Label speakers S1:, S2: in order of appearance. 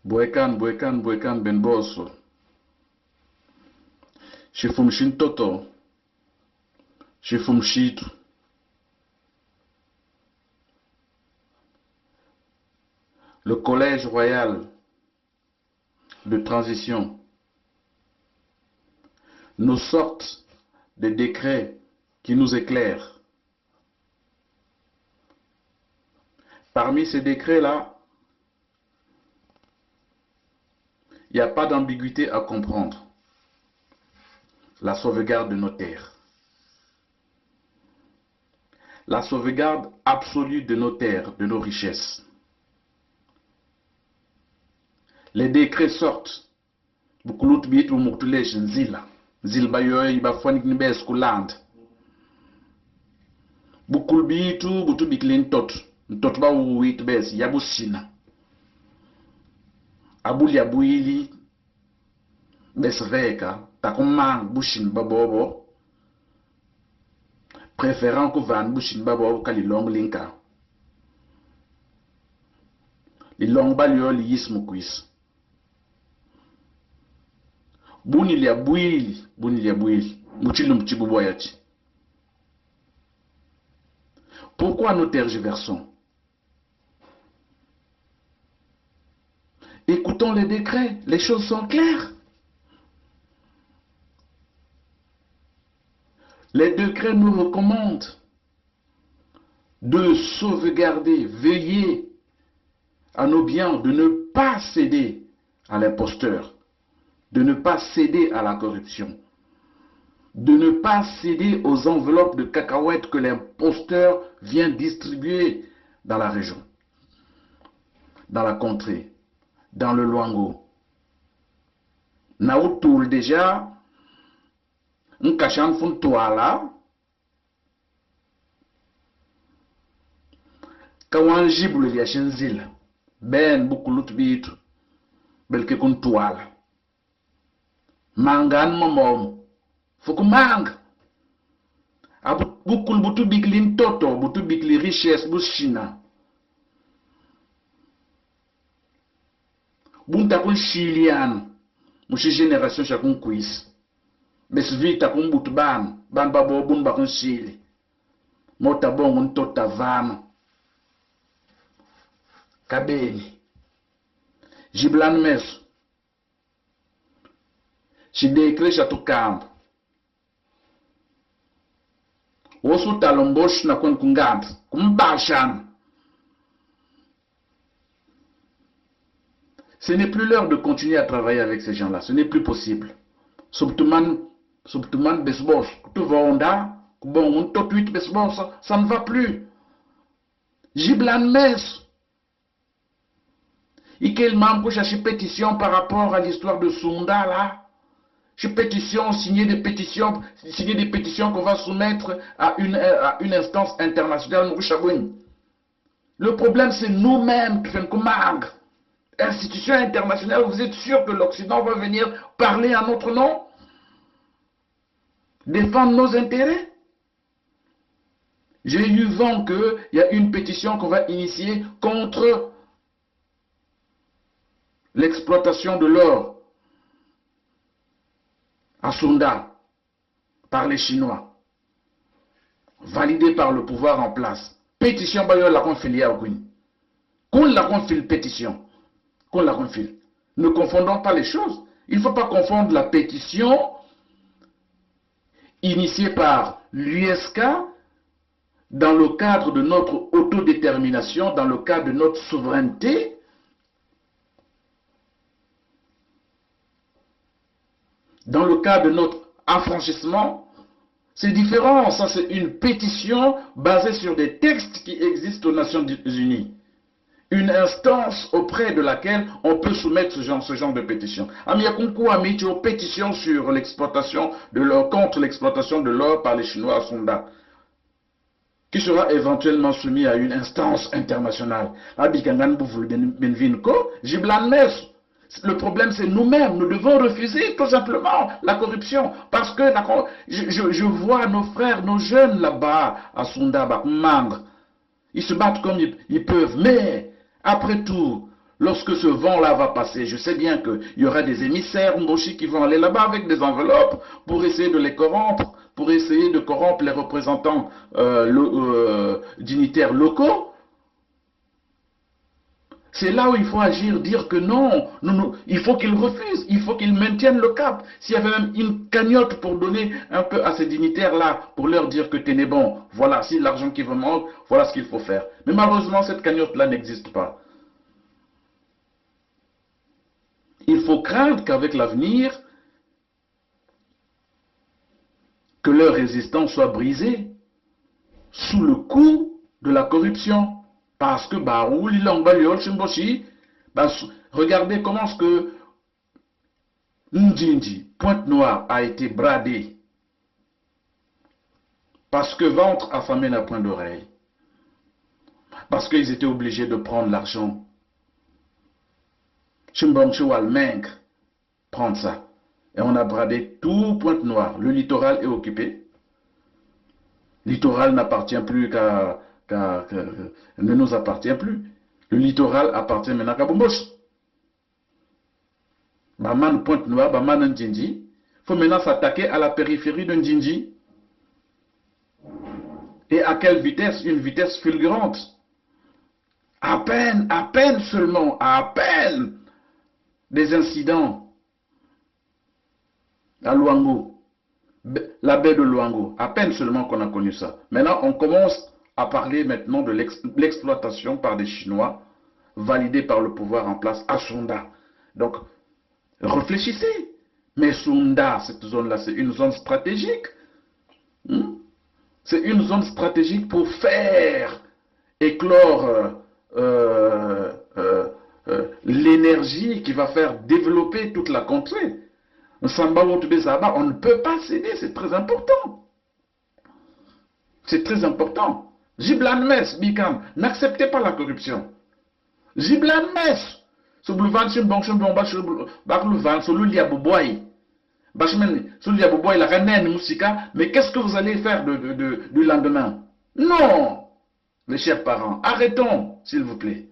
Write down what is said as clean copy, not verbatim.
S1: Buekan ben boso. Shifumshin toto. Shifumshitu. Le Collège royal de transition nous sortent des décrets qui nous éclairent. Parmi ces décrets-là, il n'y a pas d'ambiguïté à comprendre. La sauvegarde de nos terres. La sauvegarde absolue de nos terres, de nos richesses. Les décrets sortent. Bukulut bit ou muktulesh zila. Zilba yoy ba fonik ni bes kuland. Bukul bitu butu biklin tot. Tot ba wit bes yabu sina. Abuli abuili bes veka takumang bushin babobo. Préférant que van bushin babobo kali long linka. Li long balio li yismu kuis. Bunili abuili, muchilum chibuboyachi. Pourquoi nous tergiversons? Écoutons les décrets, les choses sont claires. Les décrets nous recommandent de sauvegarder, veiller à nos biens, de ne pas céder à l'imposteur, de ne pas céder à la corruption, de ne pas céder aux enveloppes de cacahuètes que l'imposteur vient distribuer dans la région, dans la contrée, dans le Luango. Naoutoul déjà, Nkachan Funtuala, Kawanjibul Yachenzil, Ben Bukulut Bitu, Belke Kuntuala. Mangan momom fuku mang bukul butu biklin toto butu bikli richesse bu china bunta kun chilian mushi génération chakun quiz bes vita kun butu ban babo bun ba kun chili mota bongun tota vama kabeni jiblan mes si décret château camp. Wosu talombosh na kon kungad, kumbashan. Ce n'est plus l'heure de continuer à travailler avec ces gens-là. Ce n'est plus possible. Subtuman besbos, tuvonda, kubon totuit besbos, ça ne va plus. Jiblan mes. Ikel mam pour chercher pétition par rapport à l'histoire de Sunda là. Signer des pétitions qu'on va soumettre à une instance internationale. Le problème, c'est nous-mêmes qui faisons comme institution internationale. Vous êtes sûr que l'Occident va venir parler à notre nom? Défendre nos intérêts? J'ai eu vent qu'il y a une pétition qu'on va initier contre l'exploitation de l'or à Sunda, par les Chinois, validé par le pouvoir en place. Pétition, la confile à Ogun. Qu'on la confile pétition. Qu'on la confile. Ne confondons pas les choses. Il ne faut pas confondre la pétition initiée par l'USK dans le cadre de notre autodétermination, dans le cadre de notre souveraineté, dans le cas de notre affranchissement, c'est différent. Ça, c'est une pétition basée sur des textes qui existent aux Nations Unies. Une instance auprès de laquelle on peut soumettre ce genre de pétition. Amiakunku a mis une pétition sur l'exploitation de l'or, contre l'exploitation de l'or par les Chinois à Sunda, qui sera éventuellement soumis à une instance internationale. Le problème, c'est nous-mêmes. Nous devons refuser tout simplement la corruption. Parce que je vois nos frères, nos jeunes là-bas, à Sunda, Mang. Ils se battent comme ils peuvent. Mais, après tout, lorsque ce vent-là va passer, je sais bien qu'il y aura des émissaires Mboshi qui vont aller là-bas avec des enveloppes pour essayer de les corrompre, pour essayer de corrompre les représentants dignitaires locaux. C'est là où il faut agir, dire que non, il faut qu'ils refusent, il faut qu'ils maintiennent le cap. S'il y avait même une cagnotte pour donner un peu à ces dignitaires-là, pour leur dire que tenez bon, voilà, si l'argent qui vous manque, voilà ce qu'il faut faire. Mais malheureusement, cette cagnotte-là n'existe pas. Il faut craindre qu'avec l'avenir, que leur résistance soit brisée sous le coup de la corruption. Parce que, regardez comment est-ce que Ndjinji, Pointe-Noire, a été bradé. Parce que ventre affamé n'a point d'oreille. Parce qu'ils étaient obligés de prendre l'argent. Chimbomchoual Meng, prendre ça. Et on a bradé tout Pointe-Noire. Le littoral est occupé. Le littoral n'appartient plus ne nous appartient plus. Le littoral appartient maintenant à Bomboche. Baman Pointe-Noire, Baman Ndjinji. Il faut maintenant s'attaquer à la périphérie de Ndjinji. Et à quelle vitesse? Une vitesse fulgurante. À peine seulement, à peine des incidents à Luango, la baie de Luango, à peine seulement qu'on a connu ça. Maintenant, on commence à parler maintenant de l'exploitation par des Chinois, validée par le pouvoir en place à Sunda. Donc, réfléchissez. Mais Sunda, cette zone-là, c'est une zone stratégique. C'est une zone stratégique pour faire éclore l'énergie qui va faire développer toute la contrée. On ne peut pas céder, c'est très important. C'est très important. Jiblan Mes, Bikam, n'acceptez pas la corruption. Jiblan Mes, mais qu'est-ce que vous allez faire du lendemain? Non, mes chers parents, arrêtons, s'il vous plaît.